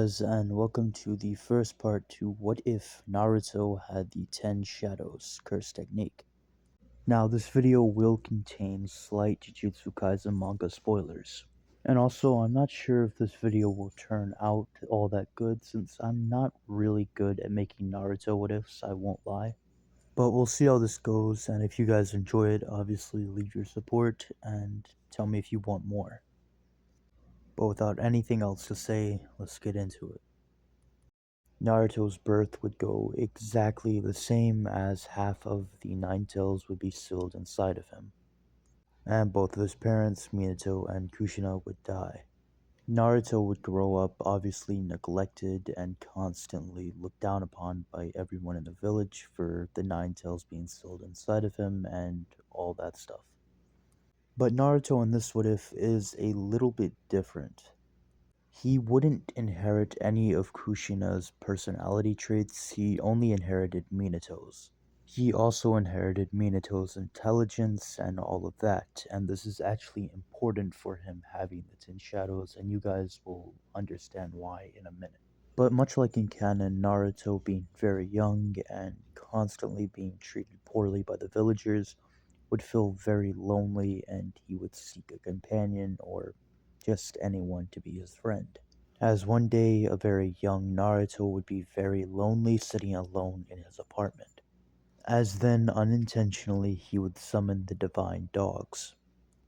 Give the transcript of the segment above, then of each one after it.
guys, and welcome to the first part to What If Naruto Had the 10 Shadows Curse Technique. Now, this video will contain slight Jujutsu Kaisen manga spoilers. And also, I'm not sure if this video will turn out all that good since I'm not really good at making Naruto what ifs, I won't lie. But we'll see how this goes, and if you guys enjoy it, obviously leave your support and tell me if you want more. But without anything else to say, let's get into it. Naruto's birth would go exactly the same as half of the Nine Tails would be sealed inside of him, and both of his parents, Minato and Kushina, would die. Naruto would grow up obviously neglected and constantly looked down upon by everyone in the village for the Nine Tails being sealed inside of him and all that stuff. But Naruto in this what if is a little bit different. He wouldn't inherit any of Kushina's personality traits, he only inherited Minato's. He also inherited Minato's intelligence and all of that, and this is actually important for him having the 10 Shadows, and you guys will understand why in a minute. But much like in canon, Naruto being very young and constantly being treated poorly by the villagers would feel very lonely and he would seek a companion or just anyone to be his friend. As one day a very young Naruto would be very lonely sitting alone in his apartment. As then unintentionally he would summon the divine dogs.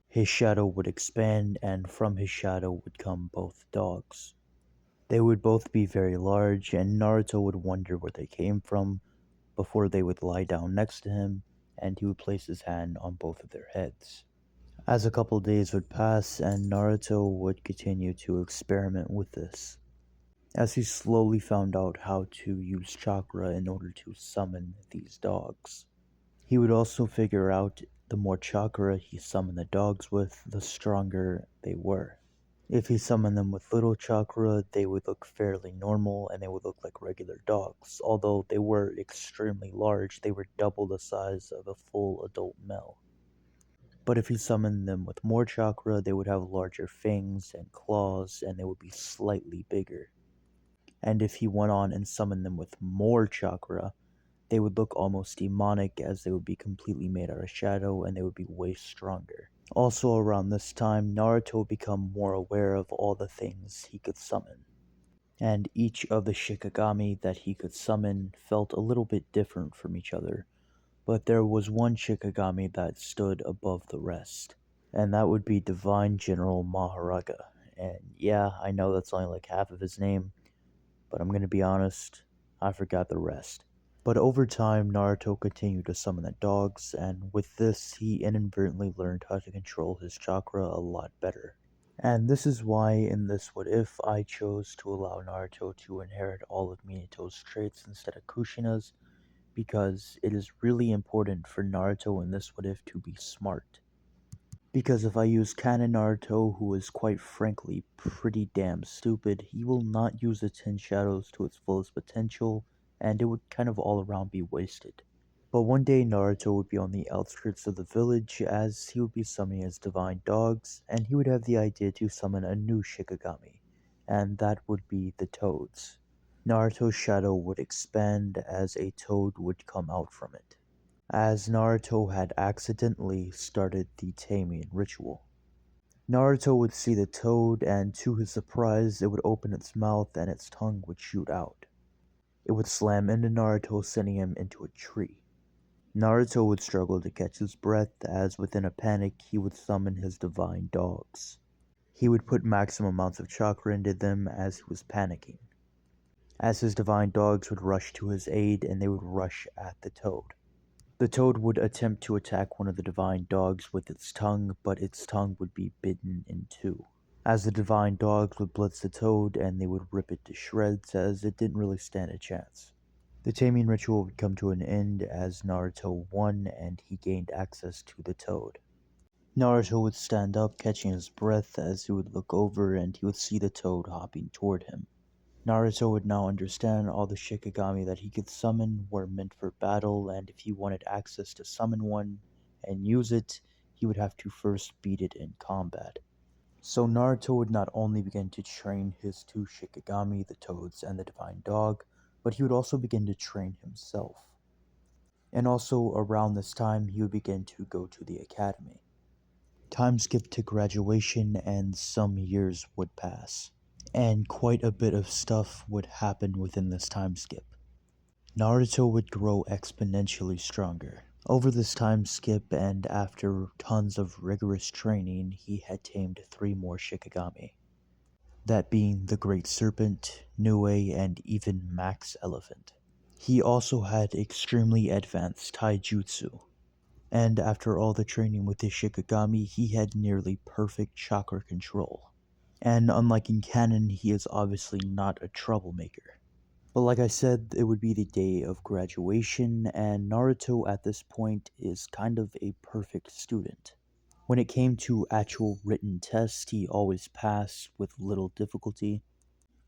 His shadow would expand and from his shadow would come both dogs. They would both be very large and Naruto would wonder where they came from before they would lie down next to him and he would place his hand on both of their heads. As a couple days would pass and Naruto would continue to experiment with this, as he slowly found out how to use chakra in order to summon these dogs. He would also figure out the more chakra he summoned the dogs with, the stronger they were. If he summoned them with little chakra, they would look fairly normal and they would look like regular dogs. Although they were extremely large, they were double the size of a full adult male. But if he summoned them with more chakra, they would have larger fangs and claws and they would be slightly bigger. And if he went on and summoned them with more chakra, they would look almost demonic as they would be completely made out of shadow and they would be way stronger. Also around this time, Naruto would become more aware of all the things he could summon. And each of the shikigami that he could summon felt a little bit different from each other, but there was one shikigami that stood above the rest, and that would be Divine General Maharaga. And yeah, I know that's only like half of his name, but I'm gonna be honest, I forgot the rest. But over time, Naruto continued to summon the dogs, and with this, he inadvertently learned how to control his chakra a lot better. And this is why in this what if I chose to allow Naruto to inherit all of Minato's traits instead of Kushina's, because it is really important for Naruto in this what if to be smart. Because if I use canon Naruto, who is quite frankly pretty damn stupid, he will not use the 10 Shadows to its fullest potential, and it would kind of all around be wasted. But one day Naruto would be on the outskirts of the village as he would be summoning his divine dogs, and he would have the idea to summon a new Shikigami, and that would be the toads. Naruto's shadow would expand as a toad would come out from it, as Naruto had accidentally started the Taming ritual. Naruto would see the toad, and to his surprise, it would open its mouth and its tongue would shoot out. It would slam into Naruto, sending him into a tree. Naruto would struggle to catch his breath, as within a panic, he would summon his divine dogs. He would put maximum amounts of chakra into them as he was panicking, as his divine dogs would rush to his aid and they would rush at the toad. The toad would attempt to attack one of the divine dogs with its tongue, but its tongue would be bitten in two, as the divine dogs would blitz the toad and they would rip it to shreds as it didn't really stand a chance. The taming ritual would come to an end as Naruto won and he gained access to the toad. Naruto would stand up, catching his breath as he would look over and he would see the toad hopping toward him. Naruto would now understand all the Shikigami that he could summon were meant for battle, and if he wanted access to summon one and use it, he would have to first beat it in combat. So Naruto would not only begin to train his two shikigami, the toads and the divine dog, but he would also begin to train himself. And also around this time, he would begin to go to the academy. Time skipped to graduation, and some years would pass. And quite a bit of stuff would happen within this time skip. Naruto would grow exponentially stronger. Over this time skip, and after tons of rigorous training, he had tamed 3 more shikigami. That being the Great Serpent, Nue, and even Max Elephant. He also had extremely advanced taijutsu, and after all the training with his shikigami, he had nearly perfect chakra control. And unlike in canon, he is obviously not a troublemaker. But like I said, it would be the day of graduation, and Naruto at this point is kind of a perfect student. When it came to actual written tests, he always passed with little difficulty.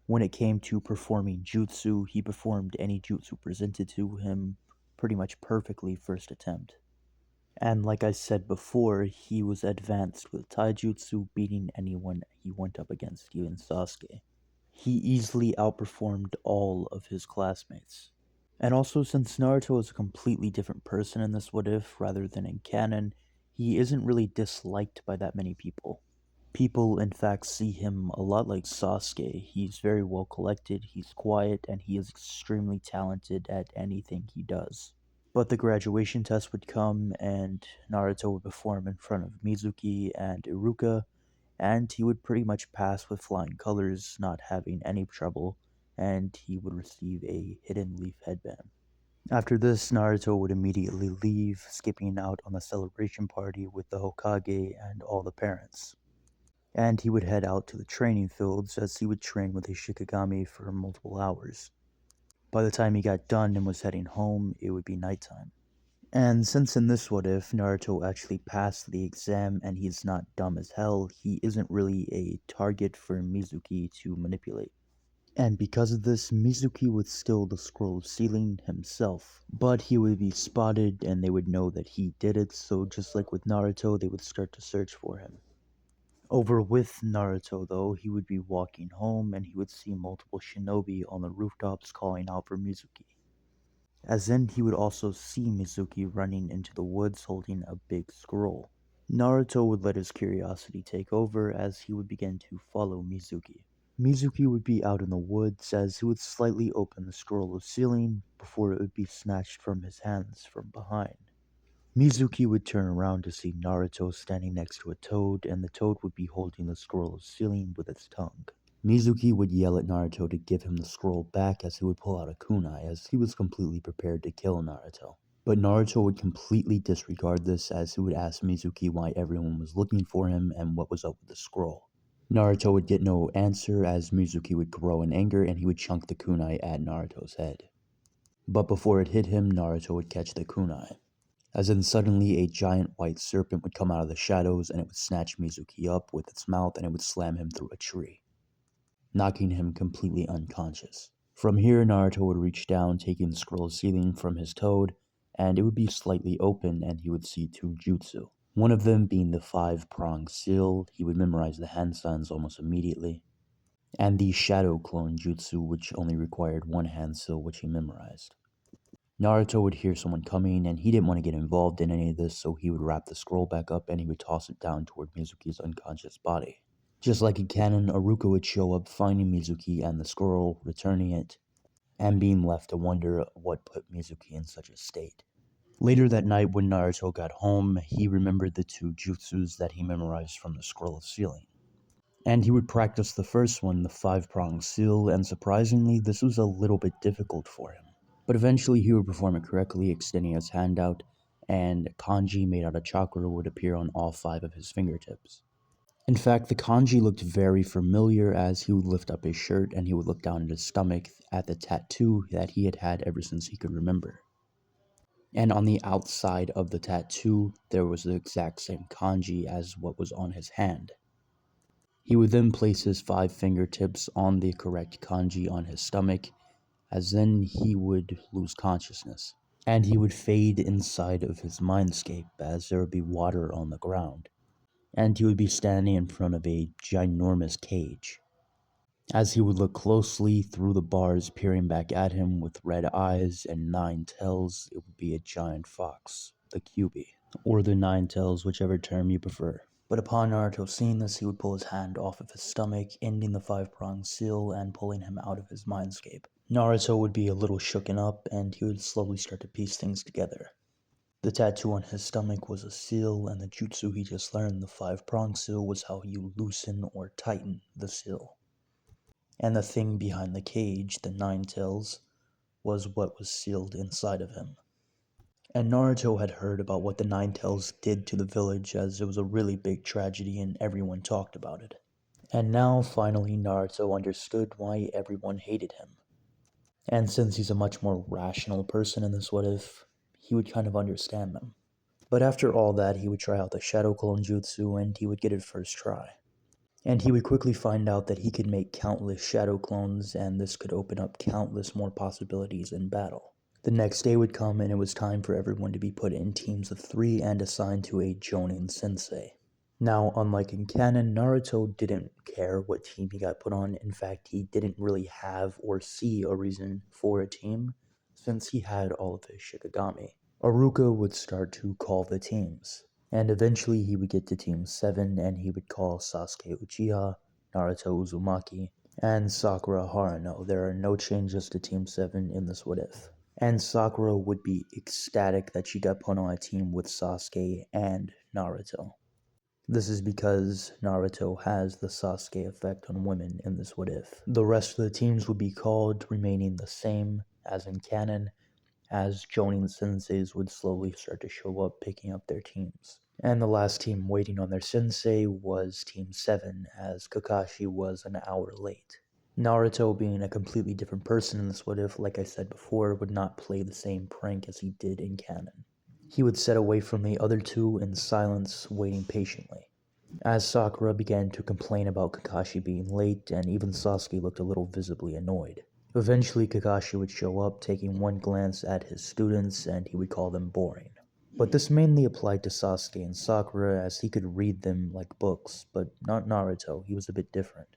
When it came to performing jutsu, he performed any jutsu presented to him pretty much perfectly first attempt. And like I said before, he was advanced with taijutsu, beating anyone he went up against, even Sasuke. He easily outperformed all of his classmates. And also, since Naruto is a completely different person in this What If rather than in canon, he isn't really disliked by that many people. People, in fact, see him a lot like Sasuke. He's very well collected, he's quiet, and he is extremely talented at anything he does. But the graduation test would come, and Naruto would perform in front of Mizuki and Iruka, and he would pretty much pass with flying colors, not having any trouble, and he would receive a hidden leaf headband. After this, Naruto would immediately leave, skipping out on the celebration party with the Hokage and all the parents. And he would head out to the training fields as he would train with his Shikigami for multiple hours. By the time he got done and was heading home, it would be nighttime. And since in this What If, Naruto actually passed the exam and he's not dumb as hell, he isn't really a target for Mizuki to manipulate. And because of this, Mizuki would steal the scroll of sealing himself, but he would be spotted and they would know that he did it, so just like with Naruto, they would start to search for him. Over with Naruto though, he would be walking home and he would see multiple shinobi on the rooftops calling out for Mizuki. As then he would also see Mizuki running into the woods holding a big scroll. Naruto would let his curiosity take over as he would begin to follow Mizuki. Mizuki would be out in the woods as he would slightly open the scroll of sealing before it would be snatched from his hands from behind. Mizuki would turn around to see Naruto standing next to a toad, and the toad would be holding the scroll of sealing with its tongue. Mizuki would yell at Naruto to give him the scroll back as he would pull out a kunai, as he was completely prepared to kill Naruto. But Naruto would completely disregard this as he would ask Mizuki why everyone was looking for him and what was up with the scroll. Naruto would get no answer as Mizuki would grow in anger and he would chunk the kunai at Naruto's head. But before it hit him, Naruto would catch the kunai. As then suddenly a giant white serpent would come out of the shadows and it would snatch Mizuki up with its mouth and it would slam him through a tree, knocking him completely unconscious. From here, Naruto would reach down, taking the scroll of sealing from his toad, and it would be slightly open and he would see 2 jutsu. One of them being the 5-pronged seal, he would memorize the hand signs almost immediately, and the shadow clone jutsu, which only required 1 hand seal, which he memorized. Naruto would hear someone coming, and he didn't want to get involved in any of this, so he would wrap the scroll back up and he would toss it down toward Mizuki's unconscious body. Just like in canon, Aruka would show up, finding Mizuki and the scroll, returning it, and being left to wonder what put Mizuki in such a state. Later that night, when Naruto got home, he remembered the 2 jutsus that he memorized from the scroll of sealing. And he would practice the first one, the 5-pronged seal, and surprisingly, this was a little bit difficult for him. But eventually he would perform it correctly, extending his hand out, and kanji made out of chakra would appear on all 5 of his fingertips. In fact, the kanji looked very familiar as he would lift up his shirt and he would look down at his stomach at the tattoo that he had had ever since he could remember. And on the outside of the tattoo, there was the exact same kanji as what was on his hand. He would then place his 5 fingertips on the correct kanji on his stomach, as then he would lose consciousness. And he would fade inside of his mindscape as there would be water on the ground. and he would be standing in front of a ginormous cage. As he would look closely through the bars peering back at him with red eyes and 9 tails, it would be a giant fox, the QB, or the 9 tails, whichever term you prefer. But upon Naruto seeing this, he would pull his hand off of his stomach, ending the 5-pronged seal and pulling him out of his mindscape. Naruto would be a little shooken up, and he would slowly start to piece things together. The tattoo on his stomach was a seal, and the jutsu he just learned, the 5-pronged seal, was how you loosen or tighten the seal. And the thing behind the cage, the 9 tails, was what was sealed inside of him. And Naruto had heard about what the 9 tails did to the village, as it was a really big tragedy and everyone talked about it. And now, finally, Naruto understood why everyone hated him. And since he's a much more rational person in this what if, he would kind of understand them. But after all that, he would try out the Shadow Clone Jutsu, and he would get it first try. And he would quickly find out that he could make countless shadow clones, and this could open up countless more possibilities in battle. The next day would come, and it was time for everyone to be put in teams of 3 and assigned to a Jonin sensei. Now, unlike in canon, Naruto didn't care what team he got put on. In fact, he didn't really have or see a reason for a team, since he had all of his shikigami. Iruka would start to call the teams. And eventually he would get to Team 7, and he would call Sasuke Uchiha, Naruto Uzumaki, and Sakura Haruno. There are no changes to Team 7 in this what if. And Sakura would be ecstatic that she got put on a team with Sasuke and Naruto. This is because Naruto has the Sasuke effect on women in this what if. The rest of the teams would be called, remaining the same as in canon, as Jonin senseis would slowly start to show up picking up their teams. And the last team waiting on their sensei was Team 7, as Kakashi was an hour late. Naruto, being a completely different person in this what if, like I said before, would not play the same prank as he did in canon. He would sit away from the other two in silence, waiting patiently. As Sakura began to complain about Kakashi being late, and even Sasuke looked a little visibly annoyed. Eventually, Kakashi would show up, taking one glance at his students, and he would call them boring. But this mainly applied to Sasuke and Sakura, as he could read them like books, but not Naruto. He was a bit different.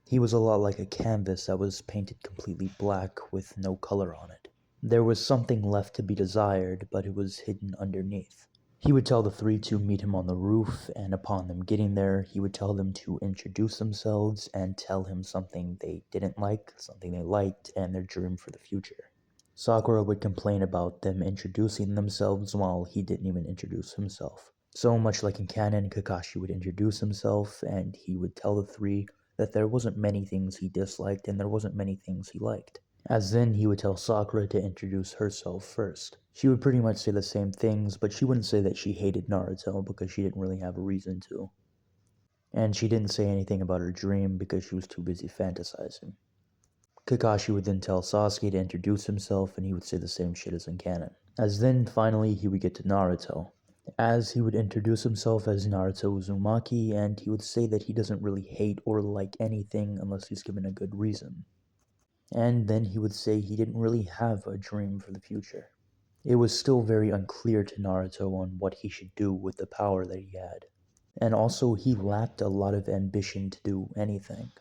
He was a lot like a canvas that was painted completely black with no color on it. There was something left to be desired, but it was hidden underneath. He would tell the 3 to meet him on the roof, and upon them getting there, he would tell them to introduce themselves and tell him something they didn't like, something they liked, and their dream for the future. Sakura would complain about them introducing themselves while he didn't even introduce himself. So much like in canon, Kakashi would introduce himself, and he would tell the 3 that there wasn't many things he disliked and there wasn't many things he liked. As then he would tell Sakura to introduce herself first. She would pretty much say the same things, but she wouldn't say that she hated Naruto because she didn't really have a reason to. And she didn't say anything about her dream because she was too busy fantasizing. Kakashi would then tell Sasuke to introduce himself, and he would say the same shit as in canon. As then finally he would get to Naruto. As he would introduce himself as Naruto Uzumaki, and he would say that he doesn't really hate or like anything unless he's given a good reason. And then he would say he didn't really have a dream for the future. It was still very unclear to Naruto on what he should do with the power that he had. And also, he lacked a lot of ambition to do anything.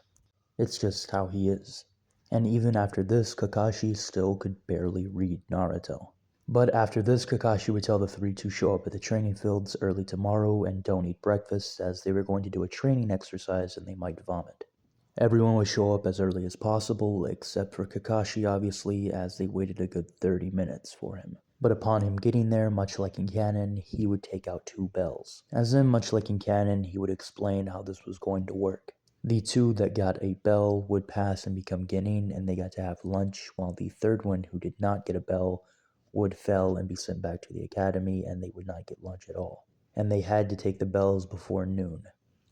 It's just how he is. And even after this, Kakashi still could barely read Naruto. But after this, Kakashi would tell the 3 to show up at the training fields early tomorrow and don't eat breakfast, as they were going to do a training exercise and they might vomit. Everyone would show up as early as possible, except for Kakashi obviously, as they waited a good 30 minutes for him. But upon him getting there, much like in canon, he would take out 2 bells. As in, much like in canon, he would explain how this was going to work. The 2 that got a bell would pass and become genin, and they got to have lunch, while the 3rd one, who did not get a bell, would fail and be sent back to the academy, and they would not get lunch at all. And they had to take the bells before noon.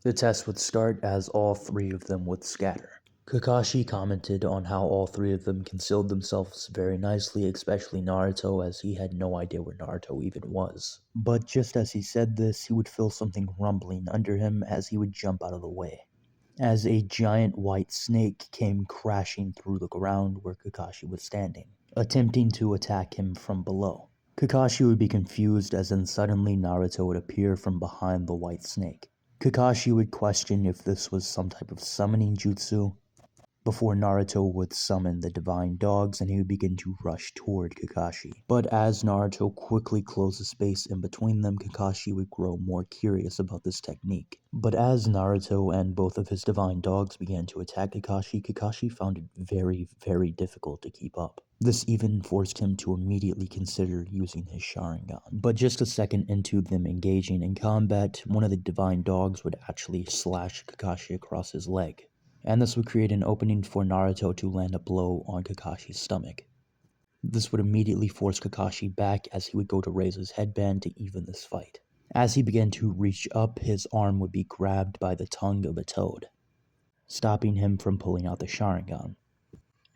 The test would start as all 3 of them would scatter. Kakashi commented on how all 3 of them concealed themselves very nicely, especially Naruto, as he had no idea where Naruto even was. But just as he said this, he would feel something rumbling under him as he would jump out of the way, as a giant white snake came crashing through the ground where Kakashi was standing, attempting to attack him from below. Kakashi would be confused, as then suddenly Naruto would appear from behind the white snake. Kakashi would question if this was some type of summoning jutsu, before Naruto would summon the divine dogs and he would begin to rush toward Kakashi. But as Naruto quickly closed the space in between them, Kakashi would grow more curious about this technique. But as Naruto and both of his divine dogs began to attack Kakashi, Kakashi found it very, very difficult to keep up. This even forced him to immediately consider using his Sharingan. But just a second into them engaging in combat, one of the divine dogs would actually slash Kakashi across his leg, and this would create an opening for Naruto to land a blow on Kakashi's stomach. This would immediately force Kakashi back as he would go to raise his headband to even this fight. As he began to reach up, his arm would be grabbed by the tongue of a toad, stopping him from pulling out the Sharingan.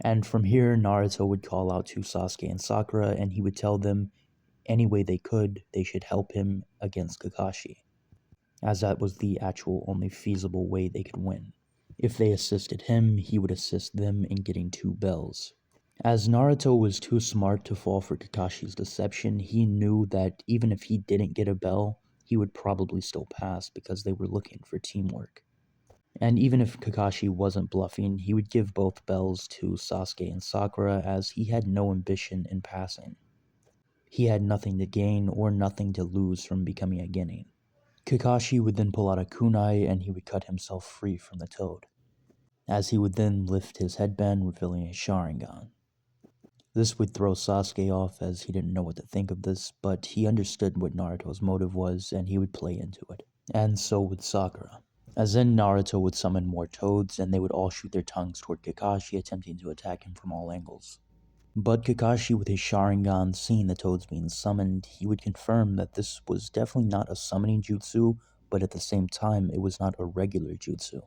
And from here, Naruto would call out to Sasuke and Sakura, and he would tell them any way they could, they should help him against Kakashi, as that was the actual only feasible way they could win. If they assisted him, he would assist them in getting 2 bells. As Naruto was too smart to fall for Kakashi's deception, he knew that even if he didn't get a bell, he would probably still pass because they were looking for teamwork. And even if Kakashi wasn't bluffing, he would give both bells to Sasuke and Sakura as he had no ambition in passing. He had nothing to gain or nothing to lose from becoming a genin. Kakashi would then pull out a kunai and he would cut himself free from the toad, as he would then lift his headband, revealing his Sharingan. This would throw Sasuke off as he didn't know what to think of this, but he understood what Naruto's motive was and he would play into it. And so would Sakura. As then Naruto would summon more toads and they would all shoot their tongues toward Kakashi, attempting to attack him from all angles. But Kakashi, with his Sharingan, seeing the toads being summoned, he would confirm that this was definitely not a summoning jutsu, but at the same time, it was not a regular jutsu.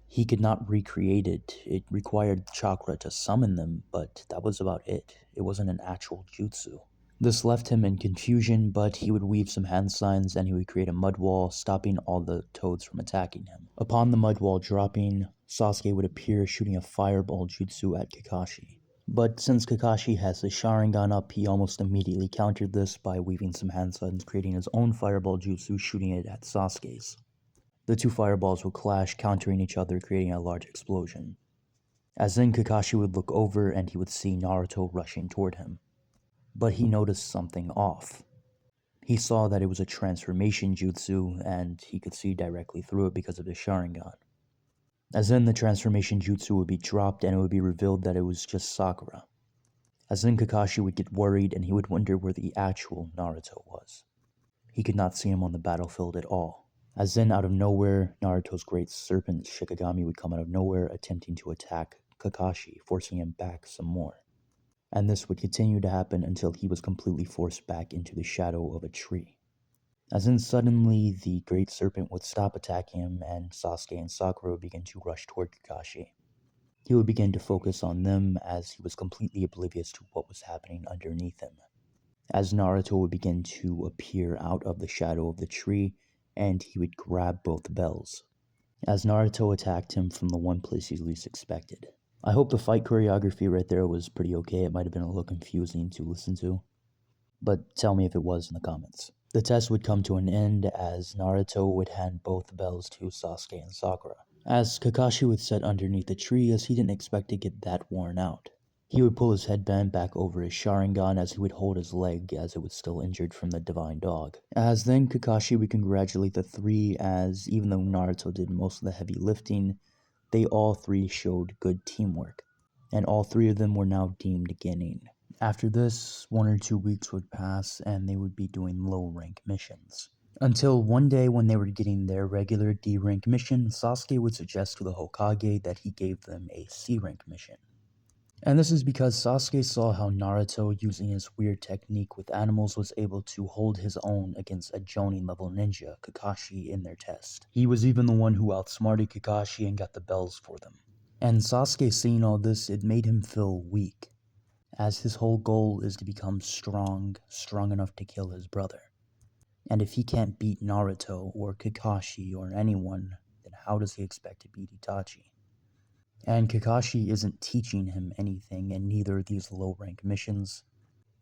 He could not recreate it. It required chakra to summon them, but that was about it. It wasn't an actual jutsu. This left him in confusion, but he would weave some hand signs and he would create a mud wall, stopping all the toads from attacking him. Upon the mud wall dropping, Sasuke would appear, shooting a fireball jutsu at Kakashi. But since Kakashi has his Sharingan up, he almost immediately countered this by weaving some hand signs, creating his own fireball jutsu, shooting it at Sasuke's. The 2 fireballs would clash, countering each other, creating a large explosion. As then Kakashi would look over and he would see Naruto rushing toward him. But he noticed something off. He saw that it was a transformation jutsu, and he could see directly through it because of his Sharingan. As then the transformation jutsu would be dropped and it would be revealed that it was just Sakura. As then Kakashi would get worried and he would wonder where the actual Naruto was. He could not see him on the battlefield at all. As then out of nowhere, Naruto's great serpent Shikigami would come out of nowhere, attempting to attack Kakashi, forcing him back some more. And this would continue to happen until he was completely forced back into the shadow of a tree. As then suddenly the great serpent would stop attacking him and Sasuke and Sakura would begin to rush toward Kakashi. He would begin to focus on them as he was completely oblivious to what was happening underneath him. As Naruto would begin to appear out of the shadow of the tree, and he would grab both bells, as Naruto attacked him from the one place he least expected. I hope the fight choreography right there was pretty okay. It might have been a little confusing to listen to, but tell me if it was in the comments. The test would come to an end as Naruto would hand both bells to Sasuke and Sakura, as Kakashi would sit underneath the tree as he didn't expect to get that worn out. He would pull his headband back over his Sharingan as he would hold his leg as it was still injured from the divine dog. As then Kakashi would congratulate the 3 as even though Naruto did most of the heavy lifting, they all 3 showed good teamwork, and all 3 of them were now deemed genin. After this, 1 or 2 weeks would pass and they would be doing low rank missions. Until one day when they were getting their regular D rank mission, Sasuke would suggest to the Hokage that he gave them a C rank mission. And this is because Sasuke saw how Naruto, using his weird technique with animals, was able to hold his own against a Jonin level ninja, Kakashi, in their test. He was even the one who outsmarted Kakashi and got the bells for them. And Sasuke seeing all this, it made him feel weak, as his whole goal is to become strong enough to kill his brother. And if he can't beat Naruto or Kakashi or anyone, then how does he expect to beat Itachi? And Kakashi isn't teaching him anything in neither of these low-rank missions.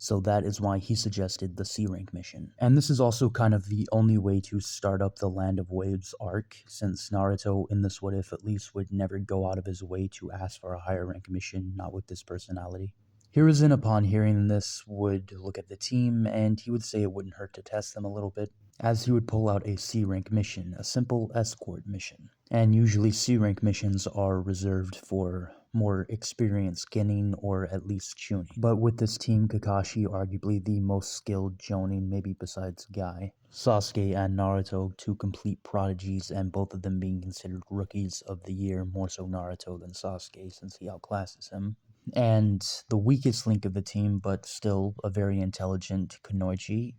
So that is why he suggested the C rank mission. And this is also kind of the only way to start up the Land of Waves arc, since Naruto in this what if at least would never go out of his way to ask for a higher rank mission, not with this personality. Hiruzen, upon hearing this, would look at the team and he would say it wouldn't hurt to test them a little bit, as he would pull out a C rank mission, a simple escort mission. And usually C rank missions are reserved for more experienced Genin or at least Chunin. But with this team, Kakashi, arguably the most skilled Jonin, maybe besides Guy, Sasuke and Naruto, two complete prodigies, and both of them being considered rookies of the year, more so Naruto than Sasuke since he outclasses him. And the weakest link of the team, but still a very intelligent Kunoichi,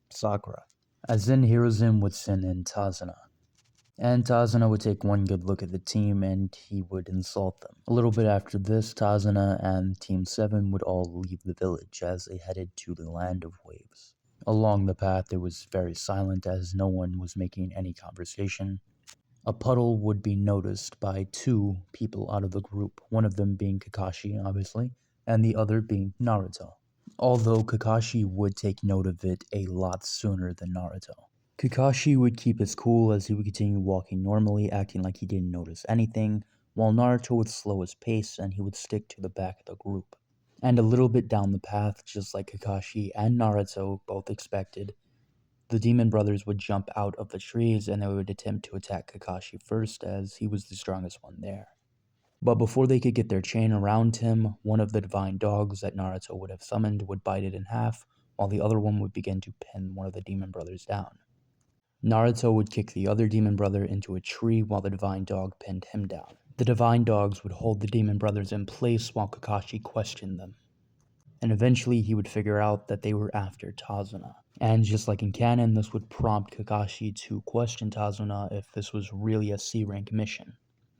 Sakura. As then Hiruzen would send in Tazuna. And Tazuna would take one good look at the team and he would insult them. A little bit after this, Tazuna and Team 7 would all leave the village as they headed to the Land of Waves. Along the path, it was very silent as no one was making any conversation. A puddle would be noticed by two people out of the group, one of them being Kakashi, obviously, and the other being Naruto. Although Kakashi would take note of it a lot sooner than Naruto. Kakashi would keep his cool as he would continue walking normally, acting like he didn't notice anything, while Naruto would slow his pace and he would stick to the back of the group. And a little bit down the path, just like Kakashi and Naruto both expected, the Demon Brothers would jump out of the trees and they would attempt to attack Kakashi first as he was the strongest one there. But before they could get their chain around him, one of the divine dogs that Naruto would have summoned would bite it in half, while the other one would begin to pin one of the Demon Brothers down. Naruto would kick the other Demon Brother into a tree while the divine dog pinned him down. The divine dogs would hold the Demon Brothers in place while Kakashi questioned them. And eventually he would figure out that they were after Tazuna. And just like in canon, this would prompt Kakashi to question Tazuna if this was really a C-rank mission.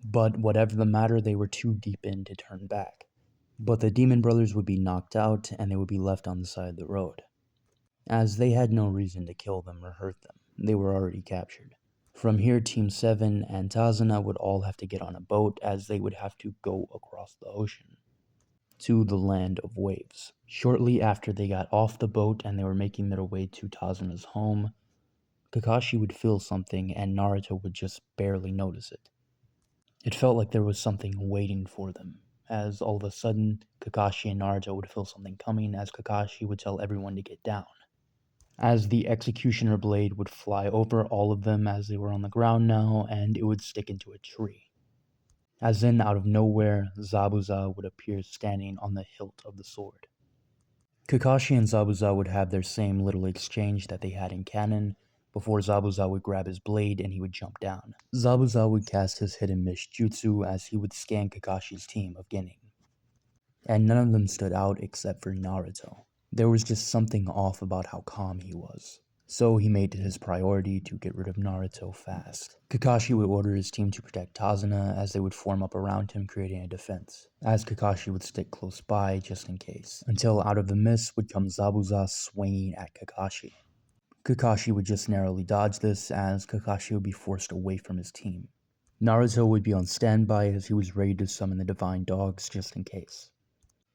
But whatever the matter, they were too deep in to turn back. But the Demon Brothers would be knocked out and they would be left on the side of the road, as they had no reason to kill them or hurt them. They were already captured. From here, Team 7 and Tazuna would all have to get on a boat as they would have to go across the ocean to the Land of Waves. Shortly after they got off the boat and they were making their way to Tazuna's home, Kakashi would feel something and Naruto would just barely notice it. It felt like there was something waiting for them, as all of a sudden Kakashi and Naruto would feel something coming as Kakashi would tell everyone to get down. As the executioner blade would fly over all of them as they were on the ground now, and it would stick into a tree. As then, out of nowhere, Zabuza would appear standing on the hilt of the sword. Kakashi and Zabuza would have their same little exchange that they had in canon, before Zabuza would grab his blade and he would jump down. Zabuza would cast his hidden mist jutsu as he would scan Kakashi's team of Genin. And none of them stood out except for Naruto. There was just something off about how calm he was. So he made it his priority to get rid of Naruto fast. Kakashi would order his team to protect Tazuna as they would form up around him, creating a defense, as Kakashi would stick close by just in case, until out of the mist would come Zabuza swinging at Kakashi. Kakashi would just narrowly dodge this as Kakashi would be forced away from his team. Naruto would be on standby as he was ready to summon the divine dogs just in case.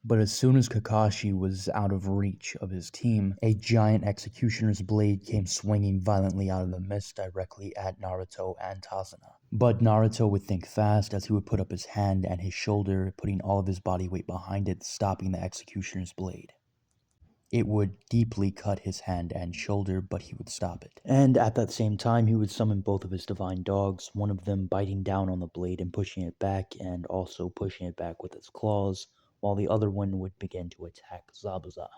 But as soon as Kakashi was out of reach of his team, a giant executioner's blade came swinging violently out of the mist directly at Naruto and Tazuna. But Naruto would think fast as he would put up his hand and his shoulder, putting all of his body weight behind it, stopping the executioner's blade. It would deeply cut his hand and shoulder, but he would stop it. And at that same time, he would summon both of his divine dogs, one of them biting down on the blade and pushing it back, and also pushing it back with its claws, while the other one would begin to attack Zabuza.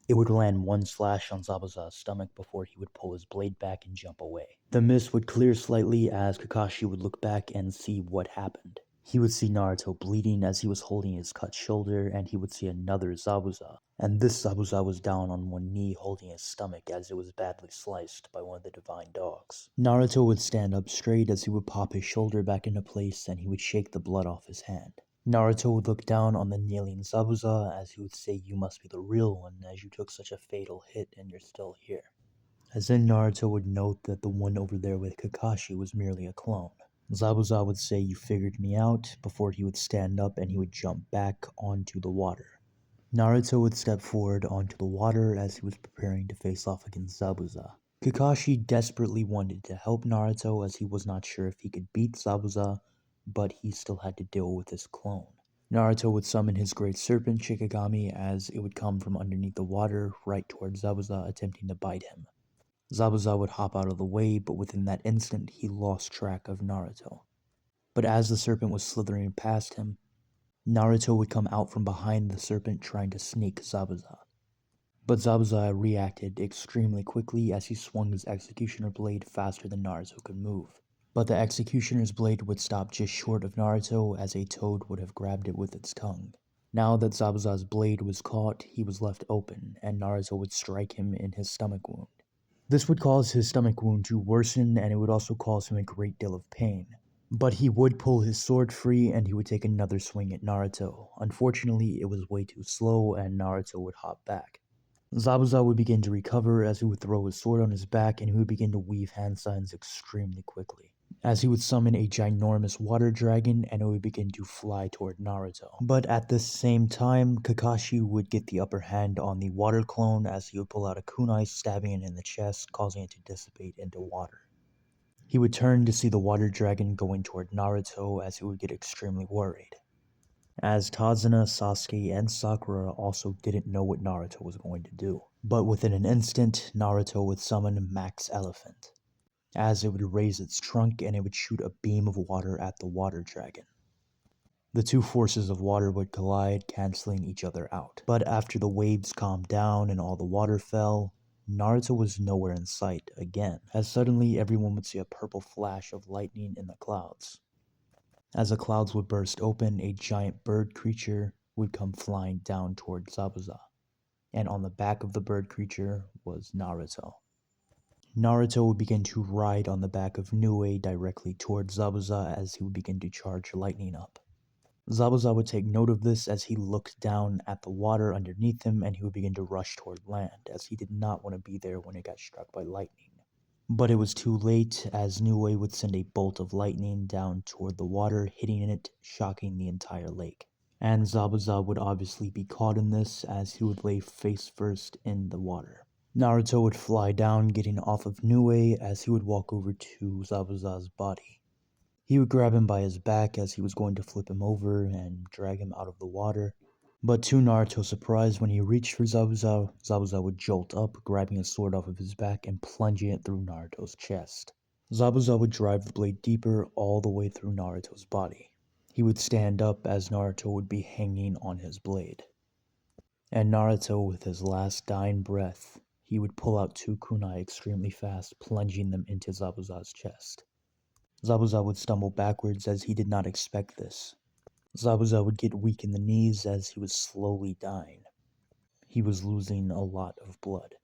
It would land one slash on Zabuza's stomach before he would pull his blade back and jump away. The mist would clear slightly as Kakashi would look back and see what happened. He would see Naruto bleeding as he was holding his cut shoulder, and he would see another Zabuza. And this Zabuza was down on one knee holding his stomach as it was badly sliced by one of the divine dogs. Naruto would stand up straight as he would pop his shoulder back into place and he would shake the blood off his hand. Naruto would look down on the kneeling Zabuza as he would say, "You must be the real one as you took such a fatal hit and you're still here." As then Naruto would note that the one over there with Kakashi was merely a clone. Zabuza would say, "You figured me out," before he would stand up and he would jump back onto the water. Naruto would step forward onto the water as he was preparing to face off against Zabuza. Kakashi desperately wanted to help Naruto as he was not sure if he could beat Zabuza, but he still had to deal with his clone. Naruto would summon his great serpent Shikigami as it would come from underneath the water right towards Zabuza, attempting to bite him. Zabuza would hop out of the way, but within that instant he lost track of Naruto. But as the serpent was slithering past him, Naruto would come out from behind the serpent trying to sneak Zabuza. But Zabuza reacted extremely quickly as he swung his executioner blade faster than Naruto could move. But the executioner's blade would stop just short of Naruto as a toad would have grabbed it with its tongue. Now that Zabuza's blade was caught, he was left open, and Naruto would strike him in his stomach wound. This would cause his stomach wound to worsen, and it would also cause him a great deal of pain. But he would pull his sword free, and he would take another swing at Naruto. Unfortunately, it was way too slow, and Naruto would hop back. Zabuza would begin to recover as he would throw his sword on his back, and he would begin to weave hand signs extremely quickly. As he would summon a ginormous water dragon, and it would begin to fly toward Naruto. But at the same time, Kakashi would get the upper hand on the water clone as he would pull out a kunai, stabbing it in the chest, causing it to dissipate into water. He would turn to see the water dragon going toward Naruto as he would get extremely worried. As Tazuna, Sasuke, and Sakura also didn't know what Naruto was going to do. But within an instant, Naruto would summon Max Elephant, as it would raise its trunk and it would shoot a beam of water at the water dragon. The two forces of water would collide, canceling each other out. But after the waves calmed down and all the water fell, Naruto was nowhere in sight again, as suddenly everyone would see a purple flash of lightning in the clouds. As the clouds would burst open, a giant bird creature would come flying down toward Zabuza, and on the back of the bird creature was Naruto. Naruto would begin to ride on the back of Nue directly toward Zabuza as he would begin to charge lightning up. Zabuza would take note of this as he looked down at the water underneath him, and he would begin to rush toward land as he did not want to be there when it got struck by lightning. But it was too late, as Nue would send a bolt of lightning down toward the water, hitting it, shocking the entire lake. And Zabuza would obviously be caught in this, as he would lay face first in the water. Naruto would fly down, getting off of Nue, as he would walk over to Zabuza's body. He would grab him by his back as he was going to flip him over and drag him out of the water. But to Naruto's surprise, when he reached for Zabuza, Zabuza would jolt up, grabbing his sword off of his back and plunging it through Naruto's chest. Zabuza would drive the blade deeper all the way through Naruto's body. He would stand up as Naruto would be hanging on his blade. And Naruto, with his last dying breath, he would pull out two kunai extremely fast, plunging them into Zabuza's chest. Zabuza would stumble backwards as he did not expect this. Zabuza would get weak in the knees as he was slowly dying. He was losing a lot of blood.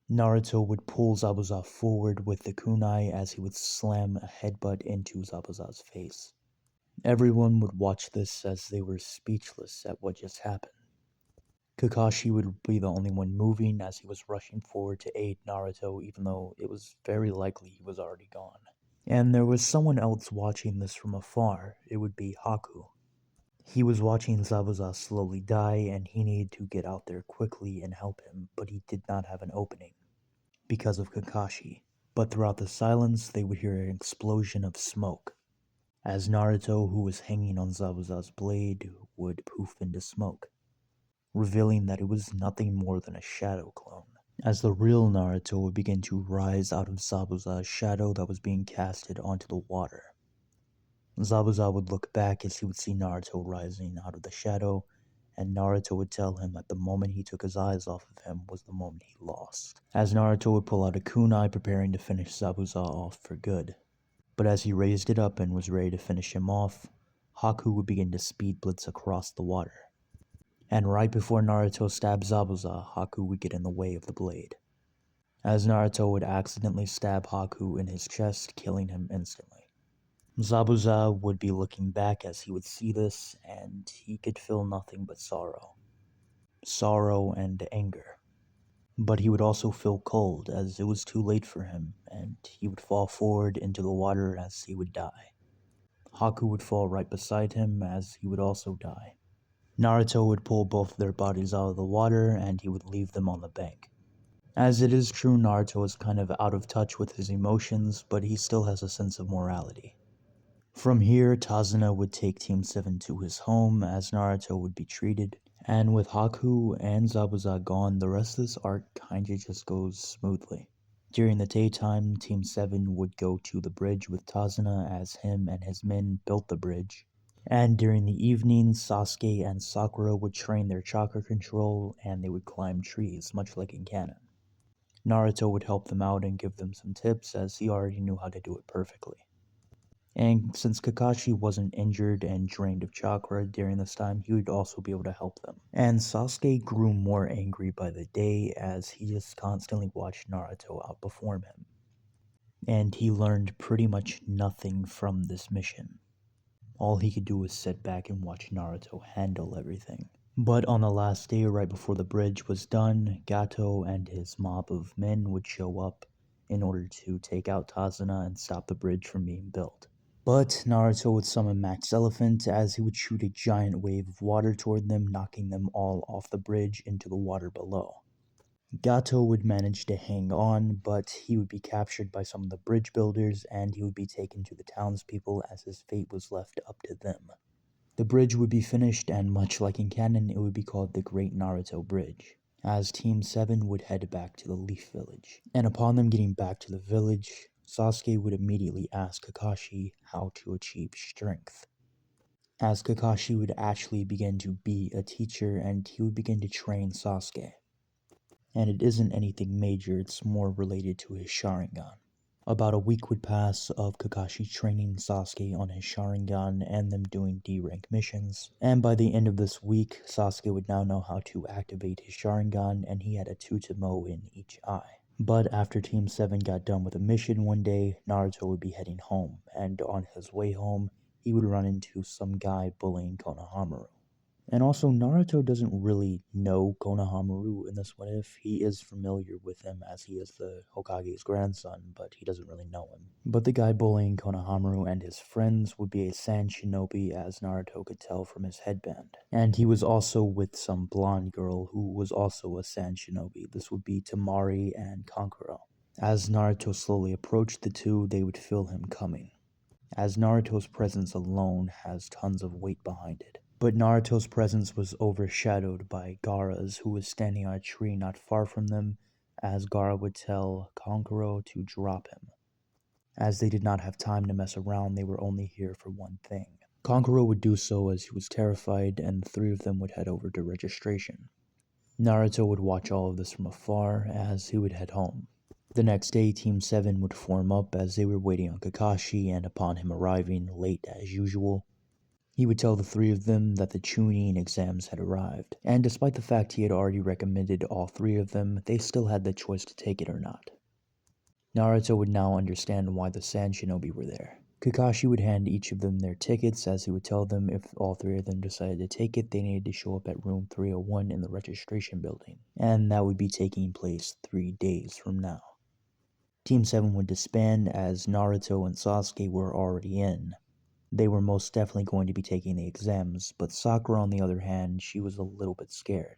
Naruto would pull Zabuza forward with the kunai as he would slam a headbutt into Zabuza's face. Everyone would watch this as they were speechless at what just happened. Kakashi would be the only one moving as he was rushing forward to aid Naruto, even though it was very likely he was already gone. And there was someone else watching this from afar. It would be Haku. He was watching Zabuza slowly die, and he needed to get out there quickly and help him, but he did not have an opening because of Kakashi. But throughout the silence, they would hear an explosion of smoke, as Naruto, who was hanging on Zabuza's blade, would poof into smoke, revealing that it was nothing more than a shadow clone. As the real Naruto would begin to rise out of Zabuza's shadow that was being casted onto the water. Zabuza would look back as he would see Naruto rising out of the shadow, and Naruto would tell him that the moment he took his eyes off of him was the moment he lost. As Naruto would pull out a kunai preparing to finish Zabuza off for good. But as he raised it up and was ready to finish him off, Haku would begin to speed blitz across the water. And right before Naruto stabbed Zabuza, Haku would get in the way of the blade, as Naruto would accidentally stab Haku in his chest, killing him instantly. Zabuza would be looking back as he would see this, and he could feel nothing but sorrow. Sorrow and anger. But he would also feel cold, as it was too late for him, and he would fall forward into the water as he would die. Haku would fall right beside him, as he would also die. Naruto would pull both of their bodies out of the water and he would leave them on the bank. As it is true, Naruto is kind of out of touch with his emotions, but he still has a sense of morality. From here, Tazuna would take Team 7 to his home as Naruto would be treated, and with Haku and Zabuza gone, the rest of this arc kinda just goes smoothly. During the daytime, Team 7 would go to the bridge with Tazuna as him and his men built the bridge. And during the evening, Sasuke and Sakura would train their chakra control and they would climb trees, much like in canon. Naruto would help them out and give them some tips as he already knew how to do it perfectly. And since Kakashi wasn't injured and drained of chakra during this time, he would also be able to help them. And Sasuke grew more angry by the day as he just constantly watched Naruto outperform him. And he learned pretty much nothing from this mission. All he could do was sit back and watch Naruto handle everything. But on the last day, right before the bridge was done, Gato and his mob of men would show up in order to take out Tazuna and stop the bridge from being built. But Naruto would summon Max Elephant as he would shoot a giant wave of water toward them, knocking them all off the bridge into the water below. Gato would manage to hang on, but he would be captured by some of the bridge builders and he would be taken to the townspeople as his fate was left up to them. The bridge would be finished, and much like in canon, it would be called the Great Naruto Bridge, as Team 7 would head back to the Leaf Village. And upon them getting back to the village, Sasuke would immediately ask Kakashi how to achieve strength, as Kakashi would actually begin to be a teacher and he would begin to train Sasuke. And it isn't anything major, it's more related to his Sharingan. About a week would pass of Kakashi training Sasuke on his Sharingan and them doing D-rank missions, and by the end of this week, Sasuke would now know how to activate his Sharingan and he had a Tutomo in each eye. But after Team 7 got done with a mission one day, Naruto would be heading home, and on his way home, he would run into some guy bullying Konohamaru. And also, Naruto doesn't really know Konohamaru in this What If. He is familiar with him as he is the Hokage's grandson, but he doesn't really know him. But the guy bullying Konohamaru and his friends would be a Sand Shinobi, as Naruto could tell from his headband. And he was also with some blonde girl who was also a Sand Shinobi. This would be Tamari and Kankuro. As Naruto slowly approached the two, they would feel him coming, as Naruto's presence alone has tons of weight behind it. But Naruto's presence was overshadowed by Gaara's, who was standing on a tree not far from them, as Gaara would tell Kankuro to drop him. As they did not have time to mess around, they were only here for one thing. Kankuro would do so as he was terrified, and the three of them would head over to registration. Naruto would watch all of this from afar as he would head home. The next day, Team 7 would form up as they were waiting on Kakashi, and upon him arriving late as usual, he would tell the three of them that the Chunin exams had arrived, and despite the fact he had already recommended all three of them, they still had the choice to take it or not. Naruto would now understand why the Sand Shinobi were there. Kakashi would hand each of them their tickets as he would tell them if all three of them decided to take it, they needed to show up at room 301 in the registration building, and that would be taking place 3 days from now. Team 7 would disband as Naruto and Sasuke were already in. They were most definitely going to be taking the exams, but Sakura on the other hand, she was a little bit scared,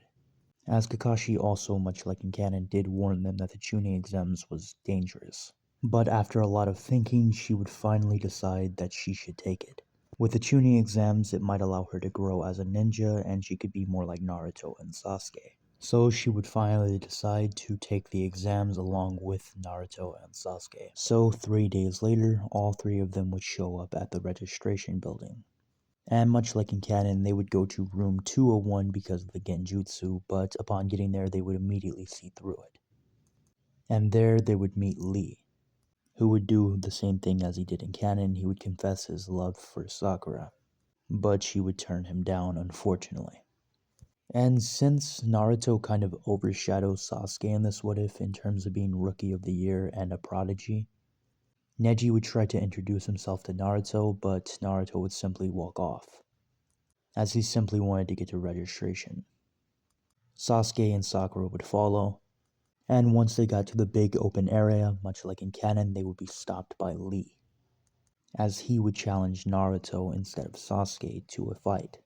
as Kakashi also, much like in canon, did warn them that the Chunin exams was dangerous. But after a lot of thinking, she would finally decide that she should take it. With the Chunin exams, it might allow her to grow as a ninja and she could be more like Naruto and Sasuke. So she would finally decide to take the exams along with Naruto and Sasuke. So 3 days later, all three of them would show up at the registration building. And much like in canon, they would go to room 201 because of the genjutsu, but upon getting there, they would immediately see through it. And there they would meet Lee, who would do the same thing as he did in canon. He would confess his love for Sakura, but she would turn him down, unfortunately. And since Naruto kind of overshadows Sasuke in this What If in terms of being Rookie of the Year and a prodigy, Neji would try to introduce himself to Naruto, but Naruto would simply walk off, as he simply wanted to get to registration. Sasuke and Sakura would follow, and once they got to the big open area, much like in canon, they would be stopped by Lee, as he would challenge Naruto instead of Sasuke to a fight.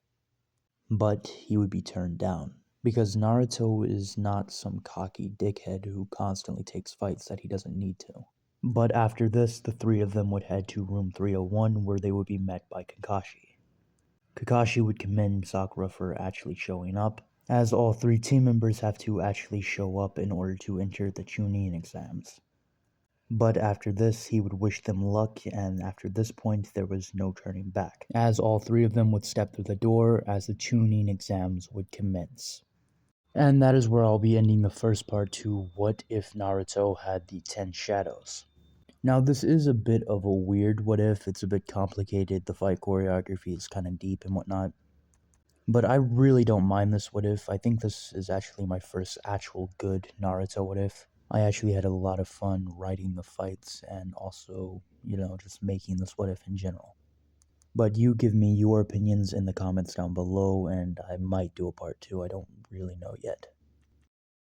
but he would be turned down. Because Naruto is not some cocky dickhead who constantly takes fights that he doesn't need to. But after this, the three of them would head to room 301 where they would be met by Kakashi. Kakashi would commend Sakura for actually showing up, as all three team members have to actually show up in order to enter the Chunin exams. But after this, he would wish them luck, and after this point, there was no turning back, as all three of them would step through the door as the Chunin exams would commence. And that is where I'll be ending the first part to What If Naruto Had the 10 Shadows. Now, this is a bit of a weird what if, it's a bit complicated, the fight choreography is kind of deep and whatnot. But I really don't mind this what if. I think this is actually my first actual good Naruto what if. I actually had a lot of fun writing the fights and also, just making this what if in general. But you give me your opinions in the comments down below, and I might do a part 2. I don't really know yet.